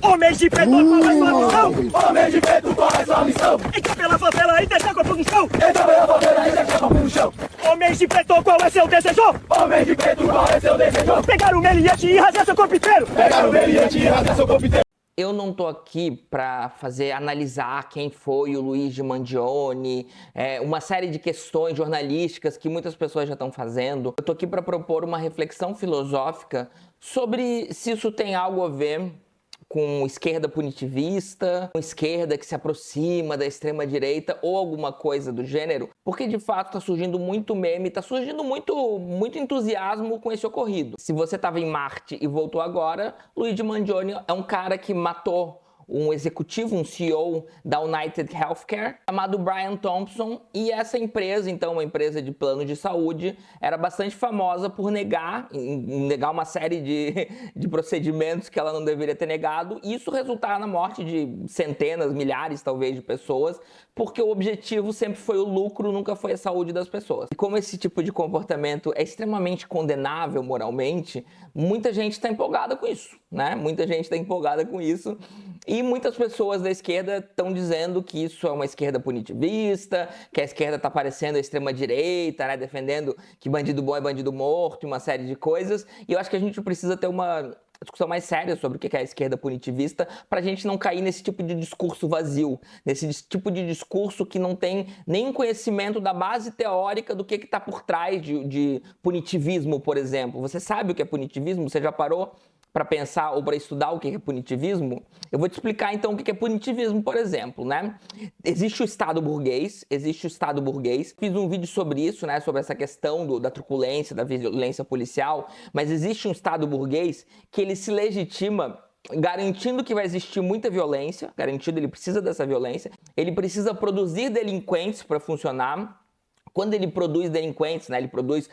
Homens de preto, qual é sua missão? Homem de preto, qual é sua missão? Entra pela favela e deixa corpo no chão. Entra pela favela e deixa corpo no chão. Homens de preto, qual é seu desejo? Homem de preto, qual é seu desejo? Pegar o meliante e rasgar seu corpo inteiro. Pegar o meliante e rasgar seu corpo inteiro. Eu não tô aqui para analisar quem foi o Luigi Mangione, uma série de questões jornalísticas que muitas pessoas já estão fazendo. Eu tô aqui para propor uma reflexão filosófica sobre se isso tem algo a ver com esquerda punitivista, com esquerda que se aproxima da extrema-direita ou alguma coisa do gênero, porque de fato está surgindo muito meme, está surgindo muito entusiasmo com esse ocorrido. Se você estava em Marte e voltou agora, Luigi Mangione é um cara que matou um executivo, um CEO da United Healthcare, chamado Brian Thompson, e essa empresa, então, uma empresa de plano de saúde, era bastante famosa por negar uma série de procedimentos que ela não deveria ter negado, e isso resultar na morte de centenas, milhares, talvez, de pessoas, porque o objetivo sempre foi o lucro, nunca foi a saúde das pessoas. E como esse tipo de comportamento é extremamente condenável moralmente, muita gente está empolgada com isso, né? Muita gente está empolgada com isso. E muitas pessoas da esquerda estão dizendo que isso é uma esquerda punitivista, que a esquerda está parecendo a extrema-direita, né? Defendendo que bandido bom é bandido morto, uma série de coisas. E eu acho que a gente precisa ter uma discussão mais séria sobre o que é a esquerda punitivista, para a gente não cair nesse tipo de discurso vazio, nesse tipo de discurso que não tem nenhum conhecimento da base teórica do que está por trás de punitivismo, por exemplo. Você sabe o que é punitivismo? Você já parou para pensar ou para estudar o que é punitivismo? Eu vou te explicar então o que é punitivismo, por exemplo, né? Existe o Estado burguês, Fiz um vídeo sobre isso, né? Sobre essa questão da truculência, da violência policial, mas existe um Estado burguês que ele se legitima garantindo que vai existir muita violência, ele precisa dessa violência, ele precisa produzir delinquentes para funcionar. Quando ele produz delinquentes, né, ele produz,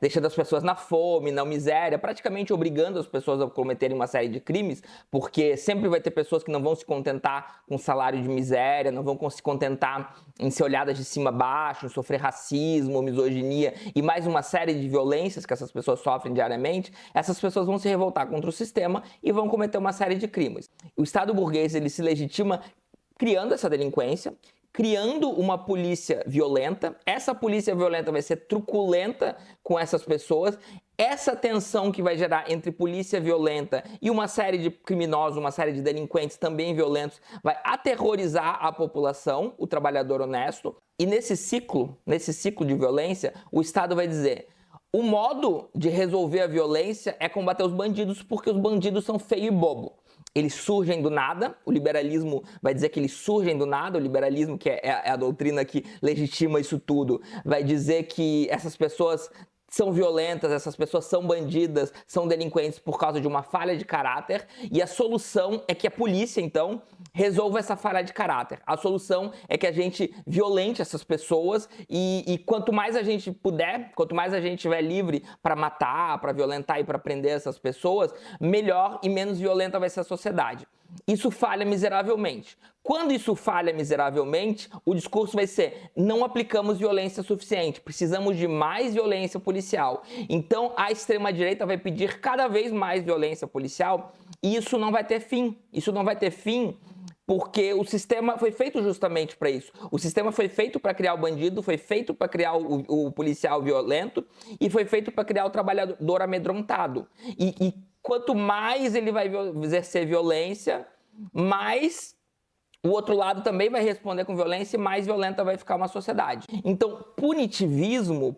deixando as pessoas na fome, na miséria, praticamente obrigando as pessoas a cometerem uma série de crimes, porque sempre vai ter pessoas que não vão se contentar com salário de miséria, não vão se contentar em ser olhadas de cima a baixo, em sofrer racismo, misoginia e mais uma série de violências que essas pessoas sofrem diariamente. Essas pessoas vão se revoltar contra o sistema e vão cometer uma série de crimes. O Estado burguês, ele se legitima criando essa delinquência, criando uma polícia violenta. Essa polícia violenta vai ser truculenta com essas pessoas. Essa tensão que vai gerar entre polícia violenta e uma série de criminosos, uma série de delinquentes também violentos, vai aterrorizar a população, o trabalhador honesto. E nesse ciclo de violência, o Estado vai dizer: o modo de resolver a violência é combater os bandidos, porque os bandidos são feios e bobo. Eles surgem do nada, o liberalismo vai dizer que eles surgem do nada, o liberalismo, que é a doutrina que legitima isso tudo, vai dizer que essas pessoas são violentas, essas pessoas são bandidas, são delinquentes por causa de uma falha de caráter, e a solução é que a polícia, então, resolva essa falha de caráter. A solução é que a gente violente essas pessoas e quanto mais a gente puder, quanto mais a gente estiver livre para matar, para violentar e para prender essas pessoas, melhor e menos violenta vai ser a sociedade. Isso falha miseravelmente. Quando isso falha miseravelmente, o discurso vai ser: não aplicamos violência suficiente, precisamos de mais violência policial. Então a extrema-direita vai pedir cada vez mais violência policial e isso não vai ter fim. Isso não vai ter fim porque o sistema foi feito justamente para isso. O sistema foi feito para criar o bandido, foi feito para criar o policial violento e foi feito para criar o trabalhador amedrontado. E quanto mais ele vai exercer violência, mais o outro lado também vai responder com violência e mais violenta vai ficar uma sociedade. Então, punitivismo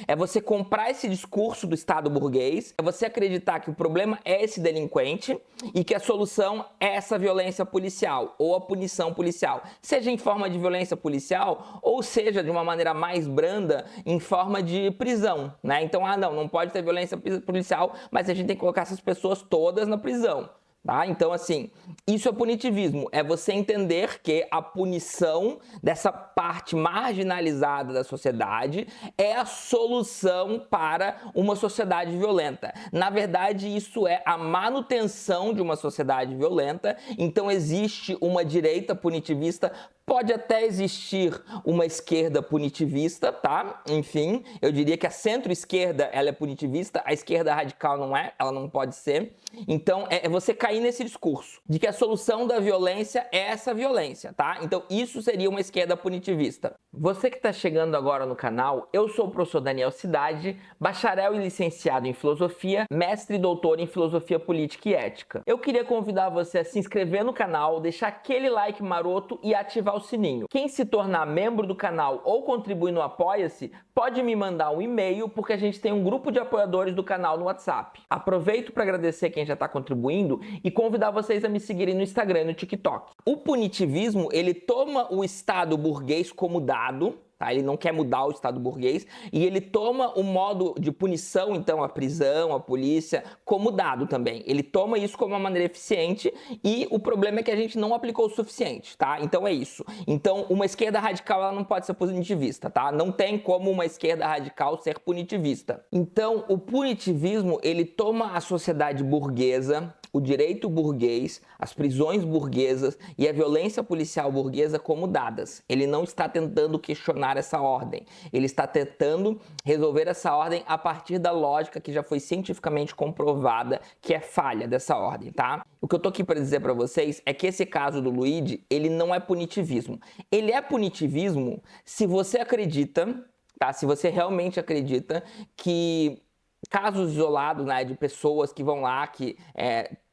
é você comprar esse discurso do Estado burguês, é você acreditar que o problema é esse delinquente e que a solução é essa violência policial ou a punição policial, seja em forma de violência policial ou seja de uma maneira mais branda em forma de prisão, né? Então, não pode ter violência policial, mas a gente tem que colocar essas pessoas todas na prisão. Tá? Então, assim, isso é punitivismo, é você entender que a punição dessa parte marginalizada da sociedade é a solução para uma sociedade violenta. Na verdade, isso é a manutenção de uma sociedade violenta, então existe uma direita punitivista. Pode até existir uma esquerda punitivista, tá? Enfim, eu diria que a centro-esquerda ela é punitivista, a esquerda radical não é, ela não pode ser. Então, é você cair cair nesse discurso de que a solução da violência é essa violência, tá? Então isso seria uma esquerda punitivista. Você que está chegando agora no canal, eu sou o professor Daniel Cidade, bacharel e licenciado em filosofia, mestre e doutor em filosofia política e ética. Eu queria convidar você a se inscrever no canal, deixar aquele like maroto e ativar o sininho. Quem se tornar membro do canal ou contribuir no Apoia-se, pode me mandar um e-mail, porque a gente tem um grupo de apoiadores do canal no WhatsApp. Aproveito para agradecer quem já está contribuindo e convidar vocês a me seguirem no Instagram e no TikTok. O punitivismo, ele toma o Estado burguês como dado, tá? Ele não quer mudar o Estado burguês e ele toma o modo de punição, então a prisão, a polícia, como dado também. Ele toma isso como uma maneira eficiente e o problema é que a gente não aplicou o suficiente, tá? Então é isso. Então uma esquerda radical ela não pode ser punitivista, tá? Não tem como uma esquerda radical ser punitivista. Então o punitivismo ele toma a sociedade burguesa, o direito burguês, as prisões burguesas e a violência policial burguesa como dadas. Ele não está tentando questionar essa ordem. Ele está tentando resolver essa ordem a partir da lógica que já foi cientificamente comprovada que é falha dessa ordem, tá? O que eu tô aqui para dizer para vocês é que esse caso do Luigi, ele não é punitivismo. Ele é punitivismo se você acredita, tá? Se você realmente acredita que casos isolados, né, de pessoas que vão lá, que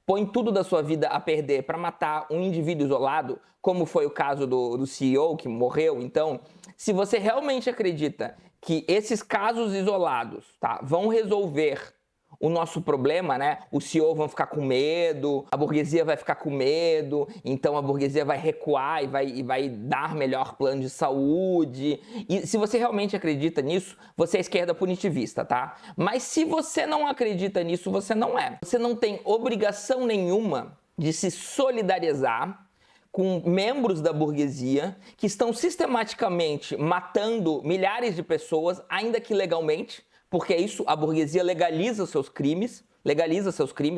põem tudo da sua vida a perder para matar um indivíduo isolado, como foi o caso do CEO que morreu. Então, se você realmente acredita que esses casos isolados, tá, vão resolver o nosso problema, né? Os CEO vão ficar com medo, a burguesia vai ficar com medo, então a burguesia vai recuar e vai dar melhor plano de saúde. E se você realmente acredita nisso, você é esquerda punitivista, tá? Mas se você não acredita nisso, você não é. Você não tem obrigação nenhuma de se solidarizar com membros da burguesia que estão sistematicamente matando milhares de pessoas, ainda que legalmente. Porque isso, a burguesia legaliza seus crimes,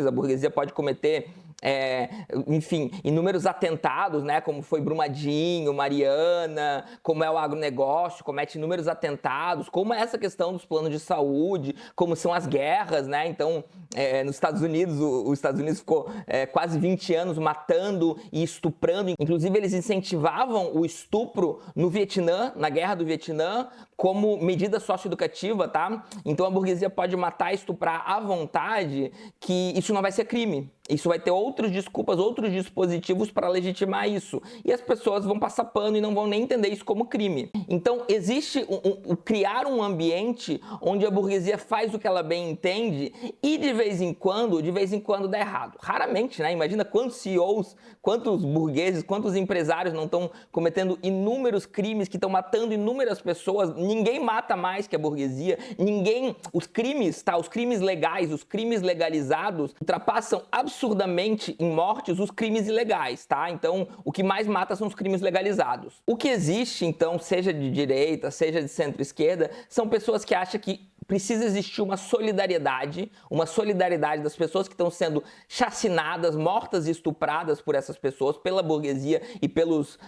a burguesia pode cometer, enfim, inúmeros atentados, né, como foi Brumadinho, Mariana, como é o agronegócio, comete inúmeros atentados, como é essa questão dos planos de saúde, como são as guerras, né, então, nos Estados Unidos, os Estados Unidos ficou quase 20 anos matando e estuprando, inclusive eles incentivavam o estupro no Vietnã, na guerra do Vietnã, como medida socioeducativa, tá? Então a burguesia pode matar e estuprar à vontade, que isso não vai ser crime. Isso vai ter outras desculpas, outros dispositivos para legitimar isso. E as pessoas vão passar pano e não vão nem entender isso como crime. Então existe criar um ambiente onde a burguesia faz o que ela bem entende e de vez em quando dá errado. Raramente, né? Imagina quantos CEOs, quantos burgueses, quantos empresários não estão cometendo inúmeros crimes, que estão matando inúmeras pessoas. Ninguém mata mais que a burguesia. Os crimes, tá? Os crimes legais, os crimes legalizados ultrapassam absurdamente em mortes os crimes ilegais, tá? Então, o que mais mata são os crimes legalizados. O que existe, então, seja de direita, seja de centro-esquerda, são pessoas que acham que precisa existir uma solidariedade das pessoas que estão sendo chacinadas, mortas e estupradas por essas pessoas, pela burguesia e pelos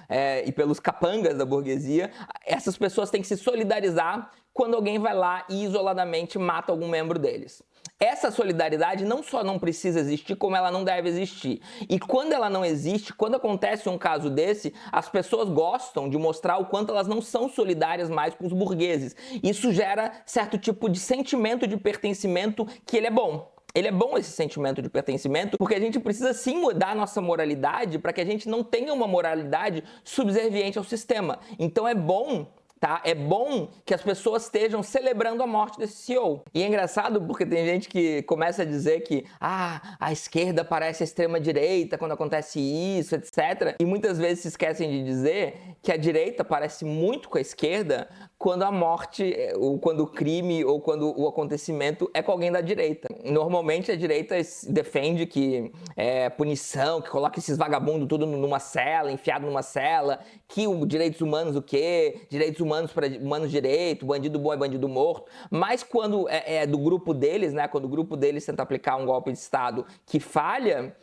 capangas da burguesia. Essas pessoas têm que se solidarizar quando alguém vai lá e isoladamente mata algum membro deles. Essa solidariedade não só não precisa existir, como ela não deve existir. E quando ela não existe, quando acontece um caso desse, as pessoas gostam de mostrar o quanto elas não são solidárias mais com os burgueses. Isso gera certo tipo de sentimento de pertencimento que ele é bom. Ele é bom, esse sentimento de pertencimento, porque a gente precisa sim mudar a nossa moralidade para que a gente não tenha uma moralidade subserviente ao sistema. Então é bom, tá? É bom que as pessoas estejam celebrando a morte desse CEO. E é engraçado porque tem gente que começa a dizer que a esquerda parece a extrema-direita quando acontece isso, etc. E muitas vezes se esquecem de dizer que a direita parece muito com a esquerda quando a morte, ou quando o crime, ou quando o acontecimento é com alguém da direita. Normalmente a direita defende que é punição, que coloca esses vagabundos tudo numa cela, enfiado numa cela, que o direitos humanos o quê? Direitos humanos para humanos direito, bandido bom é bandido morto. Mas quando é do grupo deles, né, quando o grupo deles tenta aplicar um golpe de Estado que falha,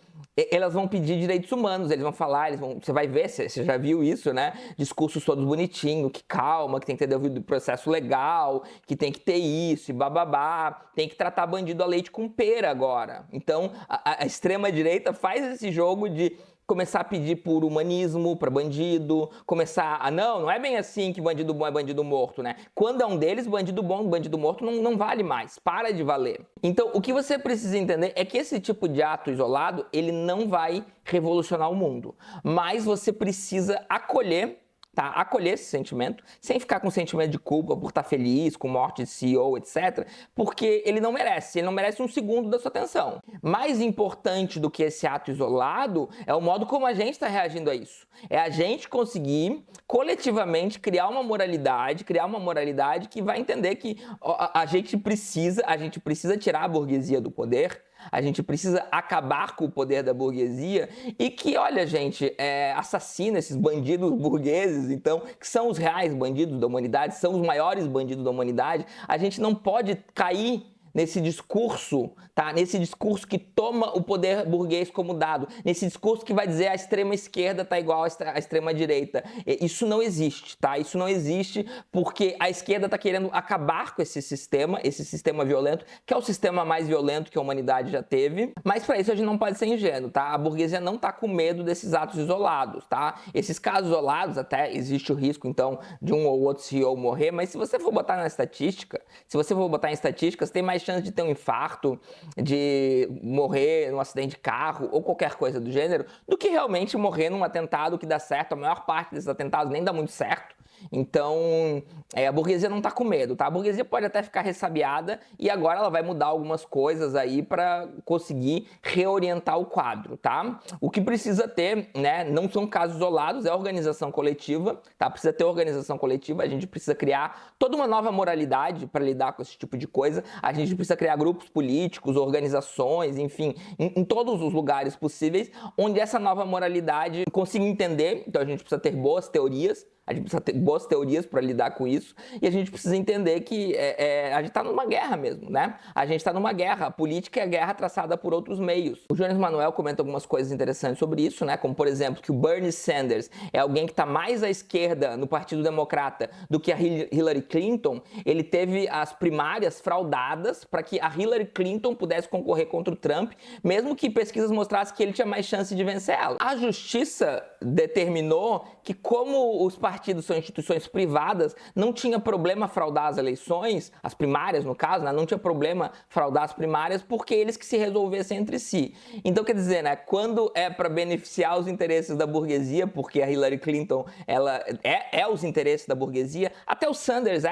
elas vão pedir direitos humanos, eles vão falar, você vai ver, você já viu isso, né? Discursos todos bonitinhos, que calma, que tem que ter devido processo legal, que tem que ter isso e bababá, tem que tratar bandido a leite com pera agora. Então, a extrema-direita faz esse jogo de começar a pedir por humanismo para bandido, começar a, não é bem assim que bandido bom é bandido morto, né? Quando é um deles, bandido bom, bandido morto não vale mais, para de valer. Então, o que você precisa entender é que esse tipo de ato isolado, ele não vai revolucionar o mundo, mas você precisa acolher, tá? Acolher esse sentimento, sem ficar com sentimento de culpa por estar feliz com morte de CEO, etc. Porque ele não merece um segundo da sua atenção. Mais importante do que esse ato isolado é o modo como a gente está reagindo a isso. É a gente conseguir coletivamente criar uma moralidade que vai entender que a gente precisa tirar a burguesia do poder. A gente precisa acabar com o poder da burguesia e que, olha, gente, assassina esses bandidos burgueses, então, que são os reais bandidos da humanidade, são os maiores bandidos da humanidade. A gente não pode cair nesse discurso, tá? Nesse discurso que toma o poder burguês como dado, nesse discurso que vai dizer a extrema esquerda tá igual à extrema direita. Isso não existe, tá? Isso não existe porque a esquerda tá querendo acabar com esse sistema violento, que é o sistema mais violento que a humanidade já teve, mas para isso a gente não pode ser ingênuo, tá? A burguesia não tá com medo desses atos isolados, tá? Esses casos isolados, até existe o risco, então, de um ou outro CEO morrer, mas se você for botar na estatística, você tem mais chance de ter um infarto, de morrer num acidente de carro ou qualquer coisa do gênero, do que realmente morrer num atentado que dá certo. A maior parte desses atentados nem dá muito certo. Então, a burguesia não tá com medo, tá? A burguesia pode até ficar ressabiada e agora ela vai mudar algumas coisas aí para conseguir reorientar o quadro, tá? O que precisa ter, né, não são casos isolados, é organização coletiva, tá? Precisa ter organização coletiva, a gente precisa criar toda uma nova moralidade para lidar com esse tipo de coisa, a gente precisa criar grupos políticos, organizações, enfim, em todos os lugares possíveis, onde essa nova moralidade consiga entender. Então a gente precisa ter boas teorias, a gente precisa ter boas teorias para lidar com isso e a gente precisa entender que a gente está numa guerra mesmo, né? A gente está numa guerra, a política é a guerra traçada por outros meios. O Jones Manuel comenta algumas coisas interessantes sobre isso, né? Como, por exemplo, que o Bernie Sanders é alguém que está mais à esquerda no Partido Democrata do que a Hillary Clinton. Ele teve as primárias fraudadas para que a Hillary Clinton pudesse concorrer contra o Trump, mesmo que pesquisas mostrassem que ele tinha mais chance de vencer ela. A justiça determinou que, como os partidos são instituições privadas, não tinha problema fraudar as eleições, as primárias no caso, né? Não tinha problema fraudar as primárias porque eles que se resolvessem entre si. Então, quer dizer, né, quando é para beneficiar os interesses da burguesia, porque a Hillary Clinton ela é os interesses da burguesia, até o Sanders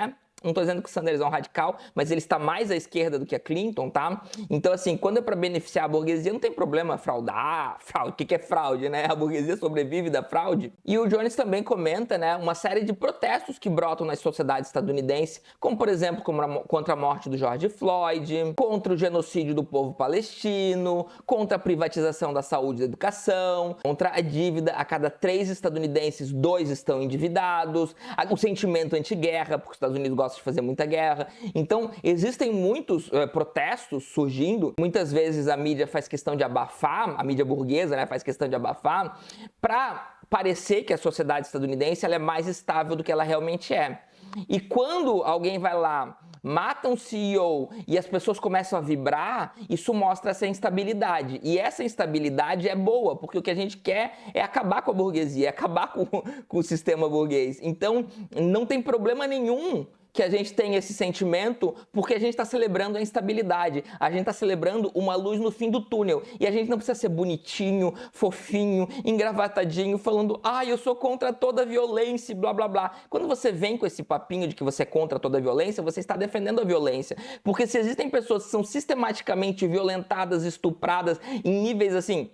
Não tô dizendo que o Sanders é um radical, mas ele está mais à esquerda do que a Clinton, tá? Então, assim, quando é para beneficiar a burguesia, não tem problema fraudar. O que é fraude, né? A burguesia sobrevive da fraude. E o Jones também comenta, né, uma série de protestos que brotam nas sociedades estadunidenses, como, por exemplo, contra a morte do George Floyd, contra o genocídio do povo palestino, contra a privatização da saúde e da educação, contra a dívida. A cada 3 estadunidenses, 2 estão endividados, o sentimento anti-guerra, porque os Estados Unidos gostam de fazer muita guerra. Então, existem muitos protestos surgindo. Muitas vezes a mídia faz questão de abafar, a mídia burguesa, né, faz questão de abafar, para parecer que a sociedade estadunidense ela é mais estável do que ela realmente é. E quando alguém vai lá, mata um CEO e as pessoas começam a vibrar, isso mostra essa instabilidade. E essa instabilidade é boa, porque o que a gente quer é acabar com a burguesia, é acabar com o sistema burguês. Então, não tem problema nenhum que a gente tenha esse sentimento, porque a gente está celebrando a instabilidade, a gente está celebrando uma luz no fim do túnel, e a gente não precisa ser bonitinho, fofinho, engravatadinho, falando, eu sou contra toda a violência, blá blá blá. Quando você vem com esse papinho de que você é contra toda a violência, você está defendendo a violência, porque se existem pessoas que são sistematicamente violentadas, estupradas, em níveis assim,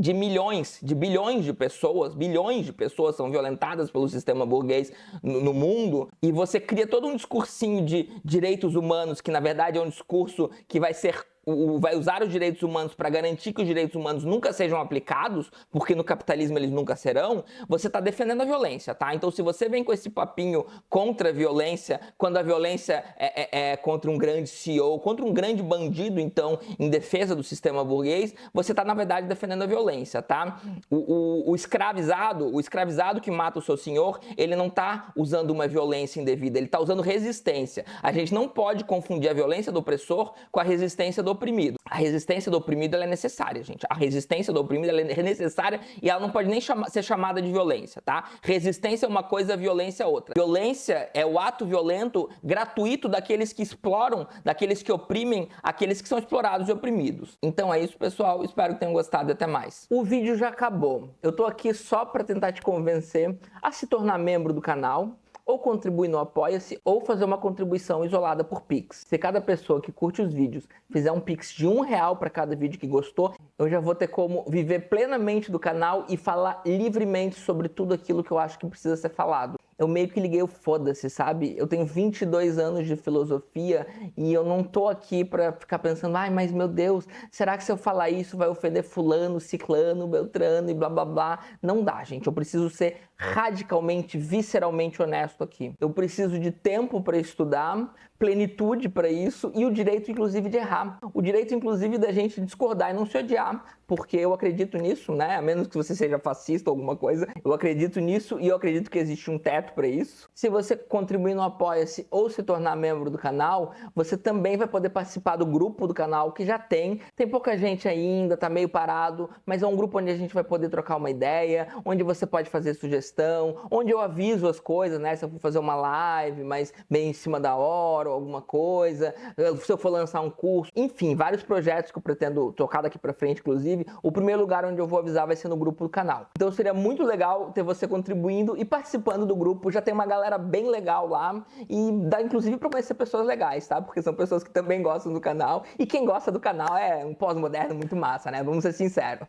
de milhões, de bilhões de pessoas são violentadas pelo sistema burguês no mundo, e você cria todo um discursinho de direitos humanos, que na verdade é um discurso que vai ser vai usar os direitos humanos para garantir que os direitos humanos nunca sejam aplicados, porque no capitalismo eles nunca serão, você está defendendo a violência, tá? Então, se você vem com esse papinho contra a violência, quando a violência é contra um grande CEO, contra um grande bandido, então, em defesa do sistema burguês, você está, na verdade, defendendo a violência, tá? O escravizado que mata o seu senhor, ele não está usando uma violência indevida, ele está usando resistência. A gente não pode confundir a violência do opressor com a resistência do oprimido. A resistência do oprimido ela é necessária, gente. A resistência do oprimido ela é necessária e ela não pode nem ser chamada de violência, tá? Resistência é uma coisa, violência é outra. Violência é o ato violento gratuito daqueles que exploram, daqueles que oprimem, aqueles que são explorados e oprimidos. Então é isso, pessoal. Espero que tenham gostado e até mais. O vídeo já acabou. Eu tô aqui só para tentar te convencer a se tornar membro do canal, ou contribuir no Apoia-se, ou fazer uma contribuição isolada por Pix. Se cada pessoa que curte os vídeos fizer um Pix de R$1 para cada vídeo que gostou, eu já vou ter como viver plenamente do canal e falar livremente sobre tudo aquilo que eu acho que precisa ser falado. Eu meio que liguei o foda-se, sabe? Eu tenho 22 anos de filosofia e eu não tô aqui pra ficar pensando, ai, mas meu Deus, será que se eu falar isso vai ofender fulano, ciclano, beltrano e blá blá blá? Não dá, gente. Eu preciso ser radicalmente, visceralmente honesto aqui. Eu preciso de tempo pra estudar, plenitude pra isso e o direito, inclusive, de errar. O direito, inclusive, da gente discordar e não se odiar, porque eu acredito nisso, né? A menos que você seja fascista ou alguma coisa, eu acredito nisso e eu acredito que existe um teto para isso. Se você contribuir no Apoia-se ou se tornar membro do canal, você também vai poder participar do grupo do canal que já tem pouca gente ainda, tá meio parado, mas é um grupo onde a gente vai poder trocar uma ideia, onde você pode fazer sugestão, onde eu aviso as coisas, né? Se eu for fazer uma live, mas bem em cima da hora ou alguma coisa, se eu for lançar um curso, enfim, vários projetos que eu pretendo tocar daqui para frente, inclusive, o primeiro lugar onde eu vou avisar vai ser no grupo do canal. Então seria muito legal ter você contribuindo e participando do grupo. Já tem uma galera bem legal lá e dá inclusive para conhecer pessoas legais, tá? Porque são pessoas que também gostam do canal e quem gosta do canal é um pós-moderno muito massa, né? Vamos ser sinceros.